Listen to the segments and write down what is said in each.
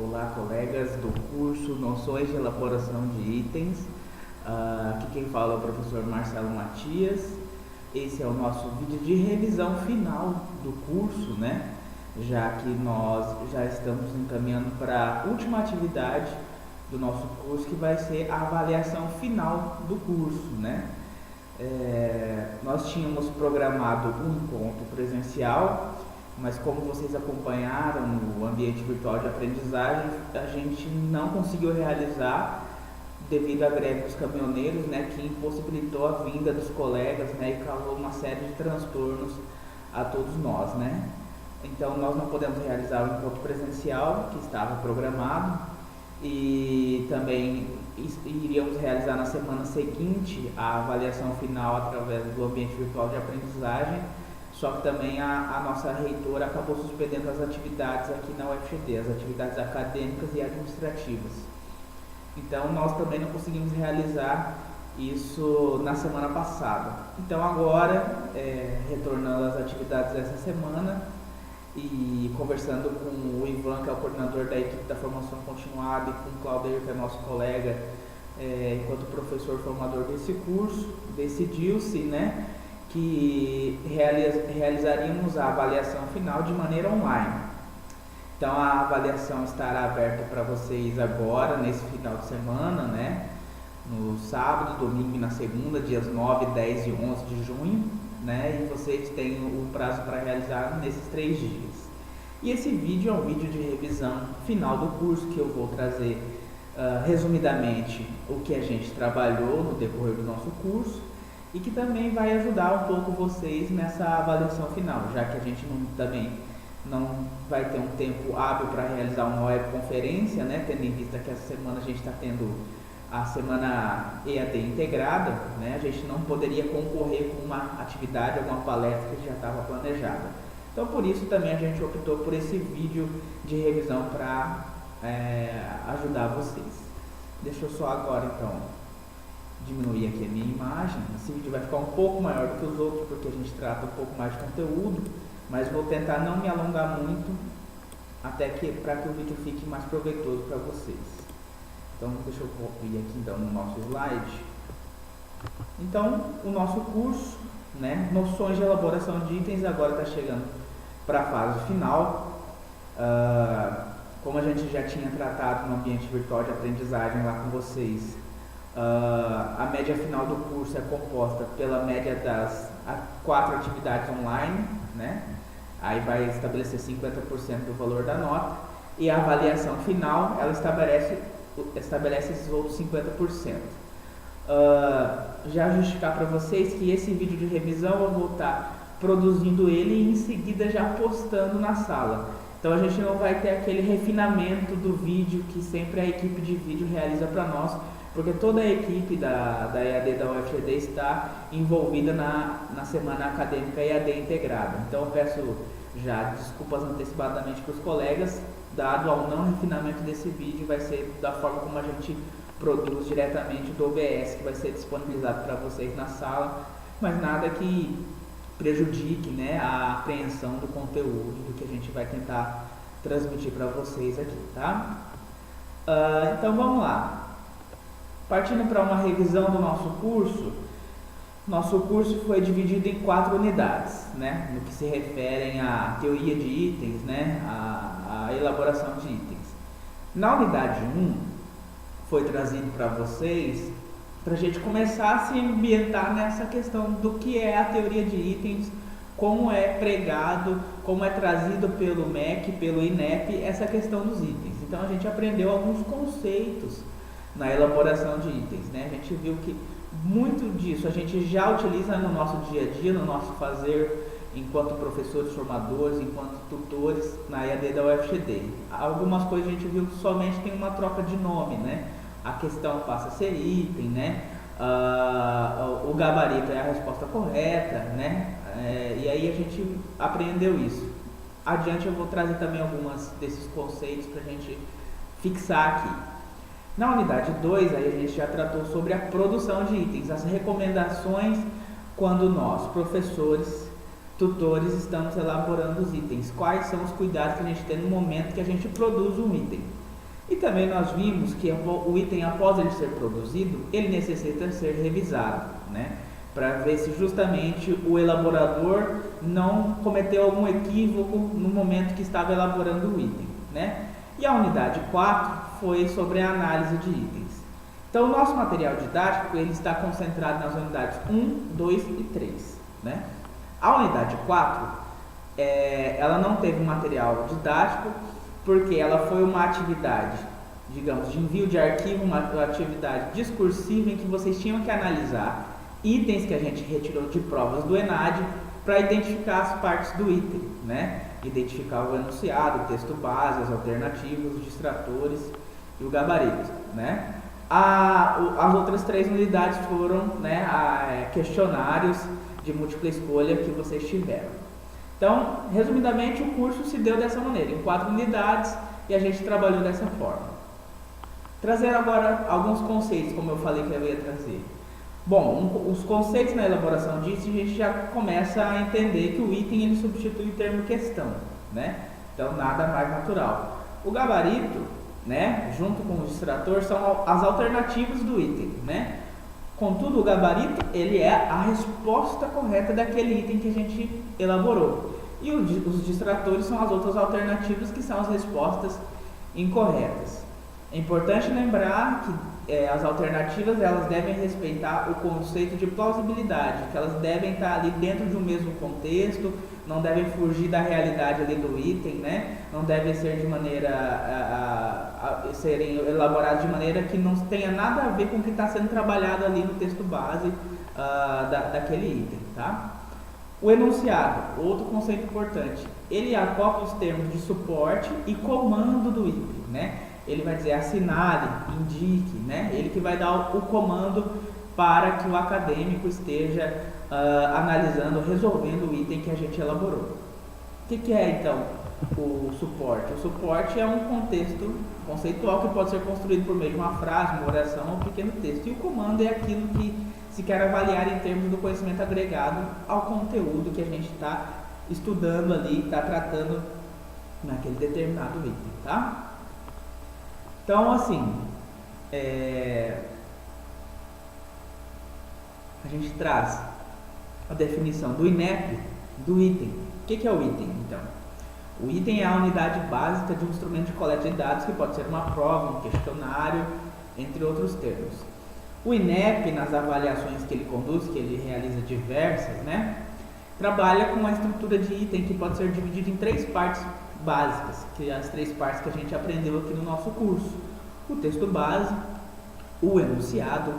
Olá, colegas do curso Noções de Elaboração de Itens. Aqui quem fala é o professor Marcelo Matias. Esse é o nosso vídeo de revisão final do curso, né? Já que nós já estamos encaminhando para a última atividade do nosso curso, que vai ser a avaliação final do curso, né? Nós tínhamos programado um encontro presencial, mas como vocês acompanharam no ambiente virtual de aprendizagem, a gente não conseguiu realizar devido à greve dos caminhoneiros, né, que impossibilitou a vinda dos colegas, né, e causou uma série de transtornos a todos nós, né. Então nós não podemos realizar o encontro presencial que estava programado e também iríamos realizar na semana seguinte a avaliação final através do ambiente virtual de aprendizagem. Só que também a nossa reitora acabou suspendendo as atividades aqui na UFGD, as atividades acadêmicas e administrativas. Então nós também não conseguimos realizar isso na semana passada. Então agora, retornando às atividades dessa semana e conversando com o Ivan, que é o coordenador da equipe da formação continuada, e com o Claudio, que é nosso colega, enquanto professor formador desse curso, decidiu-se, né, que realizaríamos a avaliação final de maneira online. Então a avaliação estará aberta para vocês agora, nesse final de semana, né? No sábado, domingo e na segunda, dias 9, 10 e 11 de junho, né? E vocês têm o prazo para realizar nesses 3 dias. E esse vídeo é um vídeo de revisão final do curso, que eu vou trazer resumidamente o que a gente trabalhou no decorrer do nosso curso, e que também vai ajudar um pouco vocês nessa avaliação final, já que a gente também não vai ter um tempo hábil para realizar uma webconferência, né, tendo em vista que essa semana a gente está tendo a semana EAD integrada, né, a gente não poderia concorrer com uma atividade, alguma palestra que já estava planejada. Então por isso também a gente optou por esse vídeo de revisão para ajudar vocês. Deixa eu só agora então diminuir aqui a minha imagem. Esse vídeo vai ficar um pouco maior do que os outros, porque a gente trata um pouco mais de conteúdo, mas vou tentar não me alongar muito, até que para que o vídeo fique mais proveitoso para vocês. Então deixa eu ir aqui então no nosso slide. Então o nosso curso, né, Noções de Elaboração de Itens, agora está chegando para a fase final. Como a gente já tinha tratado no ambiente virtual de aprendizagem lá com vocês, a média final do curso é composta pela média das 4 atividades online, né? Aí vai estabelecer 50% do valor da nota, e a avaliação final ela estabelece esses outros 50%. Já justificar para vocês que esse vídeo de revisão eu vou estar produzindo ele e em seguida já postando na sala. Então a gente não vai ter aquele refinamento do vídeo que sempre a equipe de vídeo realiza para nós, porque toda a equipe da EAD da UFGD está envolvida na semana acadêmica EAD integrada. Então eu peço já desculpas antecipadamente para os colegas, dado ao não refinamento desse vídeo, vai ser da forma como a gente produz diretamente do OBS, que vai ser disponibilizado para vocês na sala, mas nada que prejudique, né, a apreensão do conteúdo do que a gente vai tentar transmitir para vocês aqui, tá? Então vamos lá. Partindo para uma revisão do nosso curso foi dividido em 4 unidades, né, no que se referem à teoria de itens, né, à elaboração de itens. Na unidade 1, foi trazido para vocês, para a gente começar a se ambientar nessa questão do que é a teoria de itens, como é pregado, como é trazido pelo MEC, pelo INEP, essa questão dos itens. Então a gente aprendeu alguns conceitos na elaboração de itens, né? A gente viu que muito disso a gente já utiliza no nosso dia a dia, no nosso fazer enquanto professores formadores, enquanto tutores na EAD da UFGD. Algumas coisas a gente viu que somente tem uma troca de nome, né? A questão passa a ser item, né? O gabarito é a resposta correta, né? E aí a gente aprendeu isso. Adiante eu vou trazer também algumas desses conceitos para a gente fixar aqui. Na unidade 2, aí a gente já tratou sobre a produção de itens, as recomendações quando nós, professores, tutores, estamos elaborando os itens. Quais são os cuidados que a gente tem no momento que a gente produz um item. E também nós vimos que o item, após ele ser produzido, ele necessita ser revisado, né? Para ver se justamente o elaborador não cometeu algum equívoco no momento que estava elaborando o item, né? E a unidade 4 foi sobre a análise de itens. Então, o nosso material didático ele está concentrado nas unidades 1, 2 e 3, né? A unidade 4, ela não teve um material didático, porque ela foi uma atividade, digamos, de envio de arquivo, uma atividade discursiva em que vocês tinham que analisar itens que a gente retirou de provas do ENAD para identificar as partes do item, né? Identificar o enunciado, o texto base, as alternativas, os distratores e o gabarito, né? As outras 3 unidades foram, né, questionários de múltipla escolha que vocês tiveram. Então, resumidamente, o curso se deu dessa maneira, em 4 unidades, e a gente trabalhou dessa forma. Trazer agora alguns conceitos, como eu falei que eu ia trazer. Bom, os conceitos na elaboração disso, a gente já começa a entender que o item ele substitui o termo questão, né? Então, nada mais natural. O gabarito, né, junto com o distrator, são as alternativas do item, né? Contudo, o gabarito, ele é a resposta correta daquele item que a gente elaborou. E os distratores são as outras alternativas, que são as respostas incorretas. É importante lembrar que as alternativas, elas devem respeitar o conceito de plausibilidade, que elas devem estar ali dentro de um mesmo contexto, não devem fugir da realidade ali do item, né? Não devem ser de maneira serem elaboradas de maneira que não tenha nada a ver com o que está sendo trabalhado ali no texto base daquele item, tá? O enunciado, outro conceito importante, ele acopla os termos de suporte e comando do item, né? Ele vai dizer assinale, indique, né? Ele que vai dar o comando para que o acadêmico esteja analisando, resolvendo o item que a gente elaborou. O que é então o suporte? O suporte é um contexto conceitual que pode ser construído por meio de uma frase, uma oração ou um pequeno texto. E o comando é aquilo que se quer avaliar em termos do conhecimento agregado ao conteúdo que a gente está estudando ali, está tratando naquele determinado item, tá? Então, assim, a gente traz a definição do INEP do item. O que é o item, então? O item é a unidade básica de um instrumento de coleta de dados, que pode ser uma prova, um questionário, entre outros termos. O INEP, nas avaliações que ele conduz, que ele realiza diversas, né, trabalha com uma estrutura de item que pode ser dividida em 3 partes básicas, que é as 3 partes que a gente aprendeu aqui no nosso curso: o texto base, o enunciado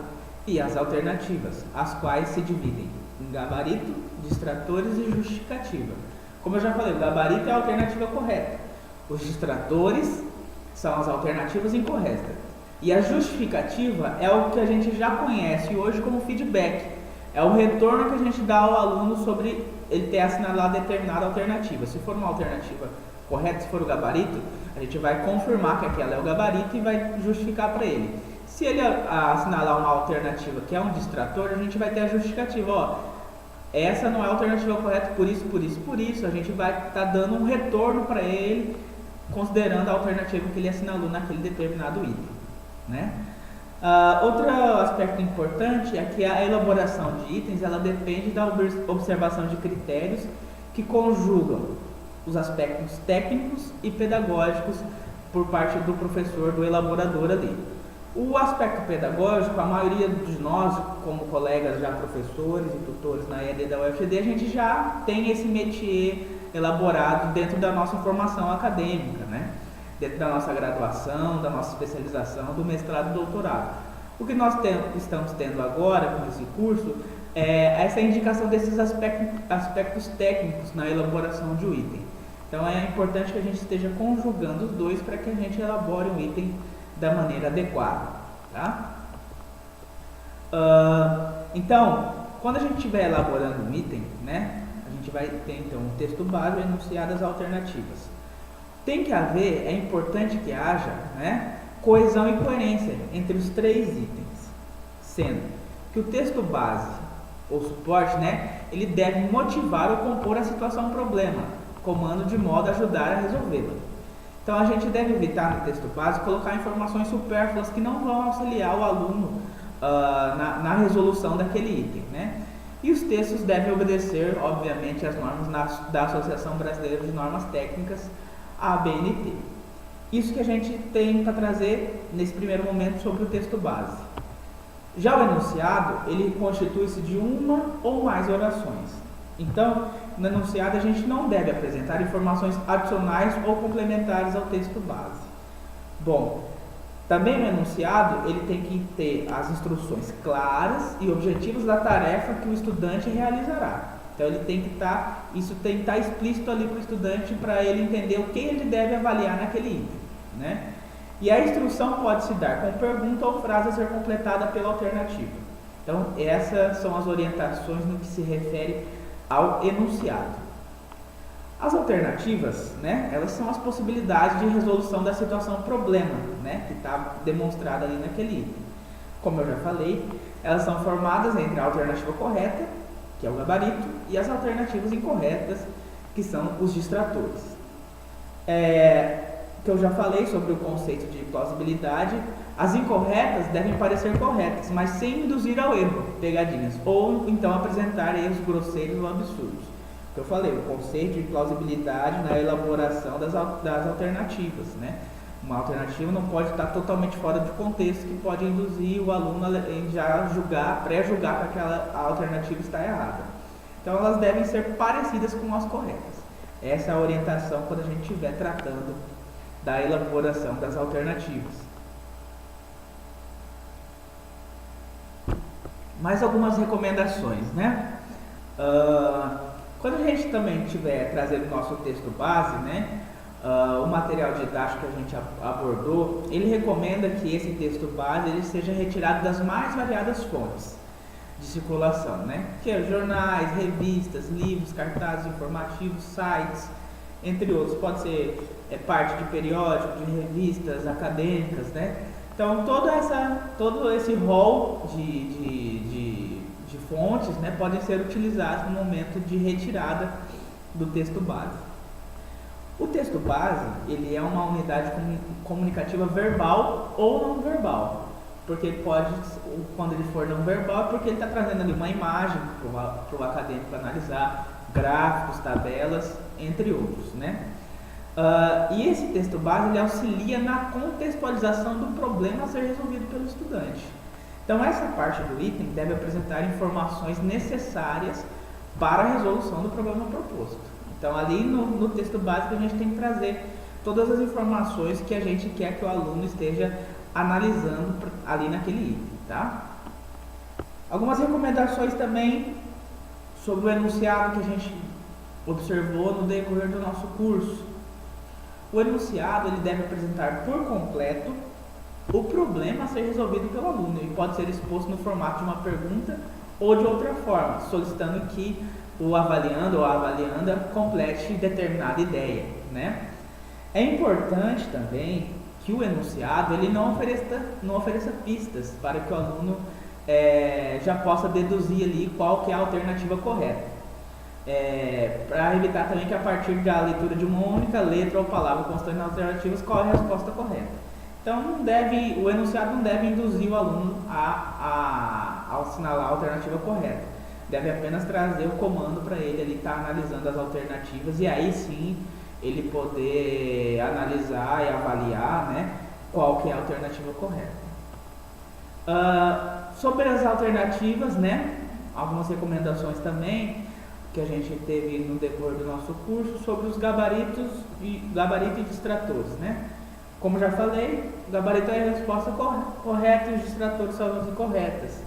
e as alternativas, as quais se dividem em gabarito, distratores e justificativa. Como eu já falei, o gabarito é a alternativa correta, os distratores são as alternativas incorretas, e a justificativa é o que a gente já conhece hoje como feedback, é o retorno que a gente dá ao aluno sobre ele ter assinalado determinada alternativa. Se for uma alternativa correta, se for o gabarito, a gente vai confirmar que aquela é o gabarito e vai justificar para ele. Se ele assinalar uma alternativa que é um distrator, a gente vai ter a justificativa, ó, essa não é a alternativa correta por isso, por isso, por isso. A gente vai estar dando um retorno para ele, considerando a alternativa que ele assinalou naquele determinado item, né? Outro aspecto importante é que a elaboração de itens, ela depende da observação de critérios que conjugam os aspectos técnicos e pedagógicos por parte do professor, do elaborador ali. O aspecto pedagógico, a maioria de nós, como colegas já professores e tutores na EAD da UFGD, a gente já tem esse métier elaborado dentro da nossa formação acadêmica, né? Dentro da nossa graduação, da nossa especialização, do mestrado e doutorado. O que nós estamos tendo agora com esse curso é essa indicação desses aspectos técnicos na elaboração de um item. Então é importante que a gente esteja conjugando os dois para que a gente elabore um item da maneira adequada, tá? Então, quando a gente estiver elaborando um item, né, a gente vai ter então um texto base e enunciadas alternativas. Tem que haver, é importante que haja, né, coesão e coerência entre os 3 itens, sendo que o texto base ou suporte, né, ele deve motivar ou compor a situação problema, comando de modo a ajudar a resolvê-la. Então a gente deve evitar no texto base colocar informações supérfluas que não vão auxiliar o aluno na resolução daquele item, né? E os textos devem obedecer, obviamente, às normas da Associação Brasileira de Normas Técnicas, a ABNT. Isso que a gente tem para trazer nesse primeiro momento sobre o texto base. Já o enunciado, ele constitui-se de uma ou mais orações. Então, no enunciado a gente não deve apresentar informações adicionais ou complementares ao texto base. Bom, também no enunciado ele tem que ter as instruções claras e objetivos da tarefa que o estudante realizará. Então ele tem que isso tem que estar explícito ali para o estudante, para ele entender o que ele deve avaliar naquele item, né? E a instrução pode se dar com pergunta ou frase a ser completada pela alternativa. Então essas são as orientações no que se refere ao enunciado. As alternativas, né, elas são as possibilidades de resolução da situação problema, né, que está demonstrada ali naquele item. Como eu já falei, elas são formadas entre a alternativa correta, que é o gabarito, e as alternativas incorretas, que são os distratores. Que eu já falei sobre o conceito de plausibilidade. As incorretas devem parecer corretas, mas sem induzir ao erro, pegadinhas, ou então apresentar erros grosseiros ou absurdos. Eu falei, o conceito de plausibilidade na elaboração das alternativas, né? Uma alternativa não pode estar totalmente fora de contexto, que pode induzir o aluno a já pré-julgar que aquela alternativa está errada. Então elas devem ser parecidas com as corretas. Essa é a orientação quando a gente estiver tratando da elaboração das alternativas. Mais algumas recomendações, né? Quando a gente também estiver trazendo o nosso texto base, né, o material didático que a gente abordou, ele recomenda que esse texto base ele seja retirado das mais variadas fontes de circulação, né, que é jornais, revistas, livros, cartazes informativos, sites, entre outros. Pode ser parte de periódico, de revistas acadêmicas, né. Então todo esse rol de fontes, né, podem ser utilizados no momento de retirada do texto base. O texto base, ele é uma unidade comunicativa verbal ou não verbal, porque quando ele for não verbal, é porque ele está trazendo ali uma imagem para o acadêmico analisar, gráficos, tabelas, entre outros, né? E esse texto base, ele auxilia na contextualização do problema a ser resolvido pelo estudante. Então essa parte do item deve apresentar informações necessárias para a resolução do problema proposto. Então ali no texto básico a gente tem que trazer todas as informações que a gente quer que o aluno esteja analisando ali naquele item, tá? Algumas recomendações também sobre o enunciado que a gente observou no decorrer do nosso curso. O enunciado ele deve apresentar por completo o problema a ser resolvido pelo aluno e pode ser exposto no formato de uma pergunta ou de outra forma, solicitando que o avaliando ou a avalianda complete determinada ideia, né? É importante também que o enunciado ele não ofereça pistas para que o aluno já possa deduzir ali qual que é a alternativa correta. Para evitar também que a partir da leitura de uma única letra ou palavra constante nas alternativas, qual é a resposta correta. Então o enunciado não deve induzir o aluno a assinalar a alternativa correta. Deve apenas trazer o comando para ele estar analisando as alternativas e aí sim ele poder analisar e avaliar, né, qual que é a alternativa correta. Sobre as alternativas, né, algumas recomendações também que a gente teve no decorrer do nosso curso sobre os gabarito e distratores, né? Como já falei, o gabarito é a resposta correta e os distratores são as incorretas.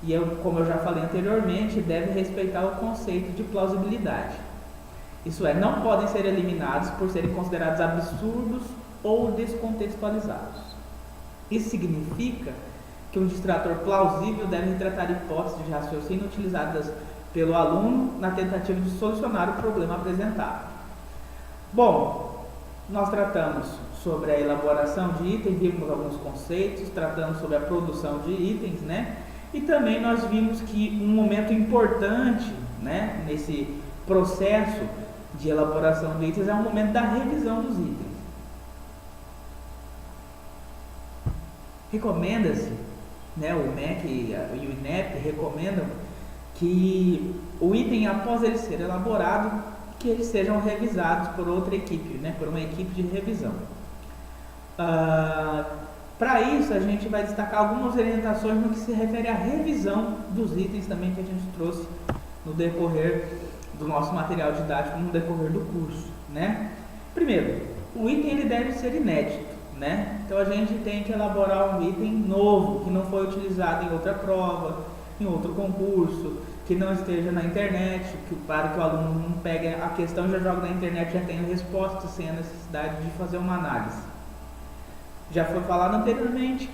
E como eu já falei anteriormente, deve respeitar o conceito de plausibilidade. Isso é, não podem ser eliminados por serem considerados absurdos ou descontextualizados. Isso significa que um distrator plausível deve retratar hipóteses de raciocínio utilizadas pelo aluno na tentativa de solucionar o problema apresentado. Bom, nós tratamos sobre a elaboração de itens, vimos alguns conceitos, tratamos sobre a produção de itens, né? E também nós vimos que um momento importante, né, nesse processo de elaboração de itens é o momento da revisão dos itens. recomenda-se, né, o MEC e o INEP recomendam que o item, após ele ser elaborado, que eles sejam revisados por outra equipe, né, por uma equipe de revisão. Para isso, a gente vai destacar algumas orientações no que se refere à revisão dos itens também que a gente trouxe no decorrer do nosso material didático, no decorrer do curso, né? Primeiro, o item ele deve ser inédito, né? Então a gente tem que elaborar um item novo, que não foi utilizado em outra prova, em outro concurso, que não esteja na internet, para que o aluno não pegue a questão, já joga na internet, já tenha a resposta, sem a necessidade de fazer uma análise. Já foi falado anteriormente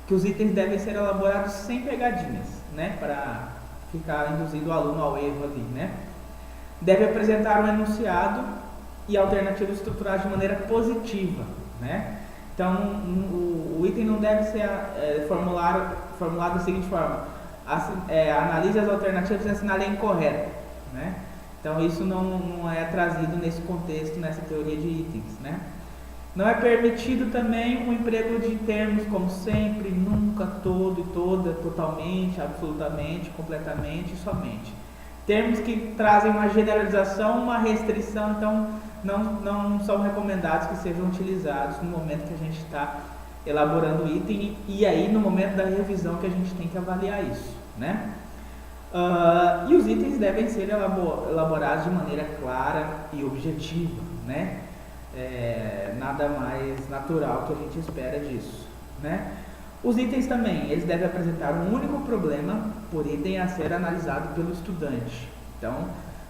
que os itens devem ser elaborados sem pegadinhas, né? Para ficar induzindo o aluno ao erro ali, né? Deve apresentar um enunciado e alternativas estruturadas de maneira positiva, né? Então, o item não deve ser formulado da seguinte forma: analise as alternativas e assinale a incorreta, né? Então, isso não é trazido nesse contexto, nessa teoria de itens, né? Não é permitido também o emprego de termos como sempre, nunca, todo e toda, totalmente, absolutamente, completamente e somente. Termos que trazem uma generalização, uma restrição, então não são recomendados que sejam utilizados no momento que a gente está elaborando o item e aí no momento da revisão que a gente tem que avaliar isso, né? E os itens devem ser elaborados de maneira clara e objetiva, né? Nada mais natural que a gente espera disso, né? Os itens também, eles devem apresentar um único problema por item a ser analisado pelo estudante. Então,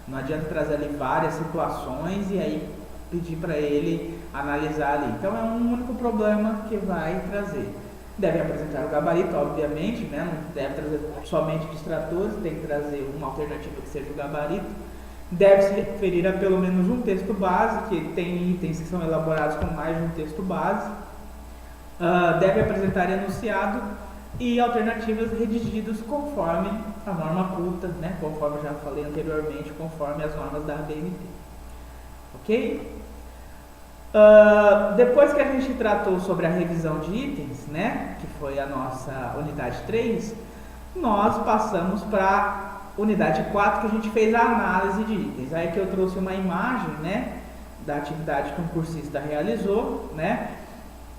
não adianta trazer ali várias situações e aí pedir para ele analisar ali. Então, é um único problema que vai trazer. Deve apresentar o gabarito, obviamente, né? Não deve trazer somente distratores, tem que trazer uma alternativa que seja o gabarito. Deve se referir a pelo menos um texto base, que tem itens que são elaborados com mais de um texto base. Deve apresentar enunciado e alternativas redigidas conforme a norma culta, né? Conforme eu já falei anteriormente, conforme as normas da ABNT. Ok? Depois que a gente tratou sobre a revisão de itens, né? Que foi a nossa unidade 3, nós passamos para unidade 4, que a gente fez a análise de itens. Aí que eu trouxe uma imagem, né, da atividade que um cursista realizou, né?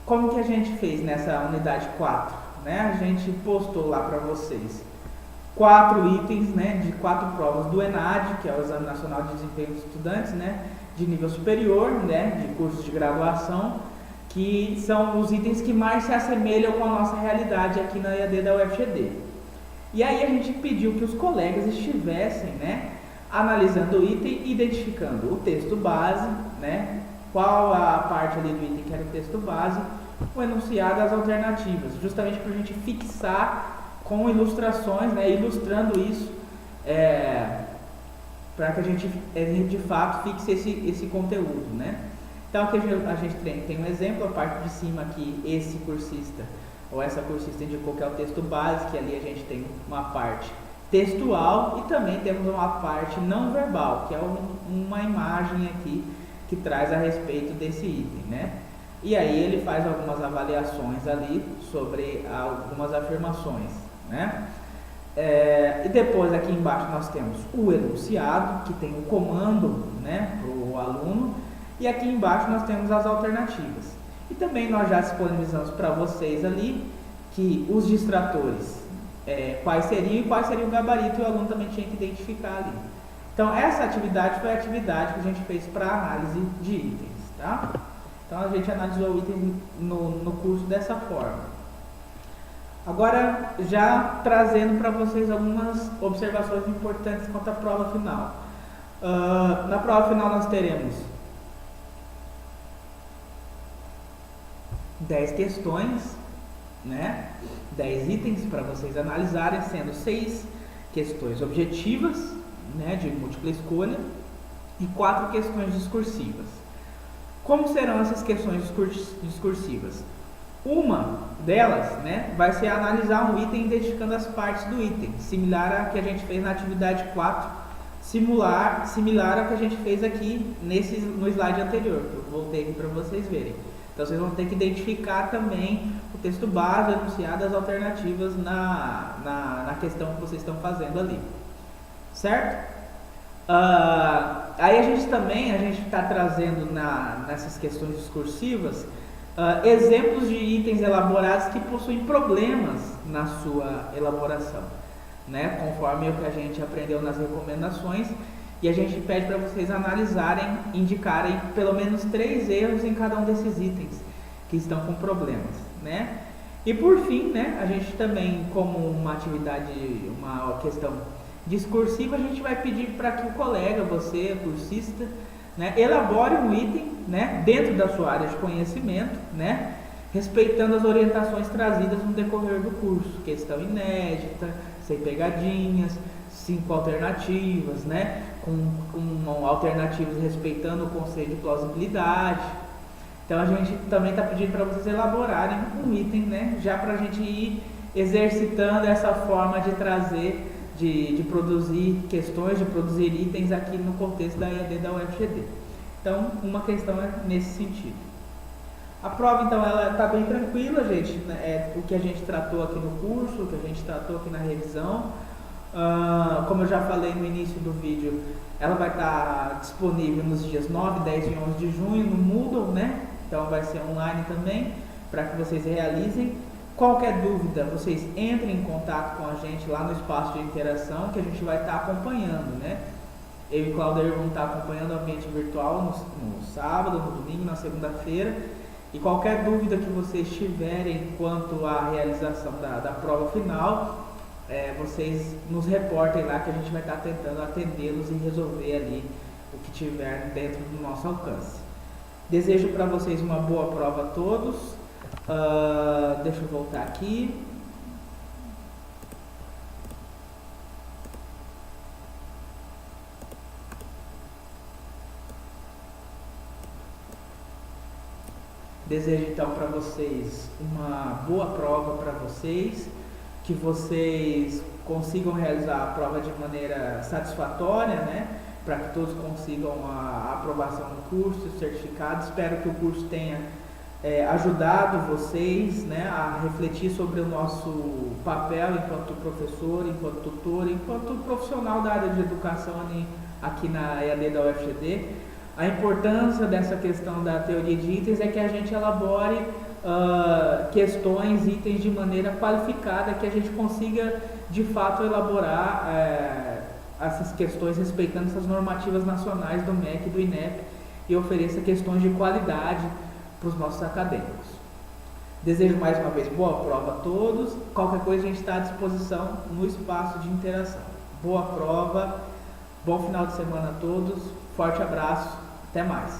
Como que a gente fez nessa unidade 4? Né? A gente postou lá para vocês 4 itens, né, de 4 provas do ENAD, que é o Exame Nacional de Desempenho dos Estudantes, né, de nível superior, né, de cursos de graduação, que são os itens que mais se assemelham com a nossa realidade aqui na EAD da UFGD. E aí a gente pediu que os colegas estivessem, né, analisando o item, identificando o texto base, né, qual a parte ali do item que era o texto base, o enunciado e as alternativas, justamente para a gente fixar com ilustrações, né, ilustrando isso, para que a gente de fato fixe esse conteúdo, né. Então aqui a gente tem um exemplo, a parte de cima aqui, esse cursista ou essa cursista indicou que é o texto base, que ali a gente tem uma parte textual e também temos uma parte não verbal, que é uma imagem aqui que traz a respeito desse item, né? E aí ele faz algumas avaliações ali sobre algumas afirmações, né? E depois aqui embaixo nós temos o enunciado, que tem o comando, né, para o aluno, e aqui embaixo nós temos as alternativas. E também nós já disponibilizamos para vocês ali que os distratores, quais seriam e quais seria o gabarito, e o aluno também tinha que identificar ali. Então essa atividade foi a atividade que a gente fez para análise de itens, tá? Então a gente analisou o item no curso dessa forma. Agora já trazendo para vocês algumas observações importantes quanto à prova final. Na prova final nós teremos 10 questões, né? 10 itens para vocês analisarem, sendo 6 questões objetivas, né, de múltipla escolha, e 4 questões discursivas. Como serão essas questões discursivas? Uma delas, né, vai ser analisar um item identificando as partes do item, similar a que a gente fez na atividade 4, similar a que a gente fez aqui no slide anterior, que eu voltei aqui para vocês verem. Então vocês vão ter que identificar também o texto base, o enunciado, as alternativas na questão que vocês estão fazendo ali, certo? Aí a gente está trazendo nessas questões discursivas exemplos de itens elaborados que possuem problemas na sua elaboração, né? Conforme o que a gente aprendeu nas recomendações, e a gente pede para vocês analisarem, indicarem pelo menos 3 erros em cada um desses itens que estão com problemas, né? E por fim, né, a gente também, como uma atividade, uma questão discursiva, a gente vai pedir para que o colega, você, cursista, né, elabore um item, né, dentro da sua área de conhecimento, né, respeitando as orientações trazidas no decorrer do curso, questão inédita, sem pegadinhas, 5 alternativas, né, com alternativas respeitando o conceito de plausibilidade. Então a gente também está pedindo para vocês elaborarem um item, né, já para a gente ir exercitando essa forma de trazer, de produzir questões, de produzir itens aqui no contexto da EAD da UFGD. Então, uma questão é nesse sentido. A prova, então, ela está bem tranquila, gente, né? É o que a gente tratou aqui no curso, o que a gente tratou aqui na revisão. Como eu já falei no início do vídeo, ela vai estar disponível nos dias 9, 10 e 11 de junho no Moodle, né? Então vai ser online também, para que vocês realizem. Qualquer dúvida, vocês entrem em contato com a gente lá no espaço de interação, que a gente vai estar acompanhando, né? Eu e Claudio vamos estar acompanhando o ambiente virtual no sábado, no domingo, na segunda-feira. E qualquer dúvida que vocês tiverem quanto à realização da prova final, vocês nos reportem lá, que a gente vai estar tentando atendê-los e resolver ali o que tiver dentro do nosso alcance. Desejo para vocês uma boa prova a todos. Deixa eu voltar aqui. Desejo então para vocês uma boa prova para vocês, que vocês consigam realizar a prova de maneira satisfatória, né? Para que todos consigam a aprovação do curso, o certificado. Espero que o curso tenha ajudado vocês, né, a refletir sobre o nosso papel enquanto professor, enquanto tutor, enquanto profissional da área de educação aqui na EAD da UFGD. A importância dessa questão da teoria de itens é que a gente elabore questões, itens de maneira qualificada, que a gente consiga de fato elaborar essas questões respeitando essas normativas nacionais do MEC e do INEP, e ofereça questões de qualidade para os nossos acadêmicos. Desejo mais uma vez boa prova a todos. Qualquer coisa a gente está à disposição no espaço de interação. Boa prova, bom final de semana a todos, forte abraço, até mais.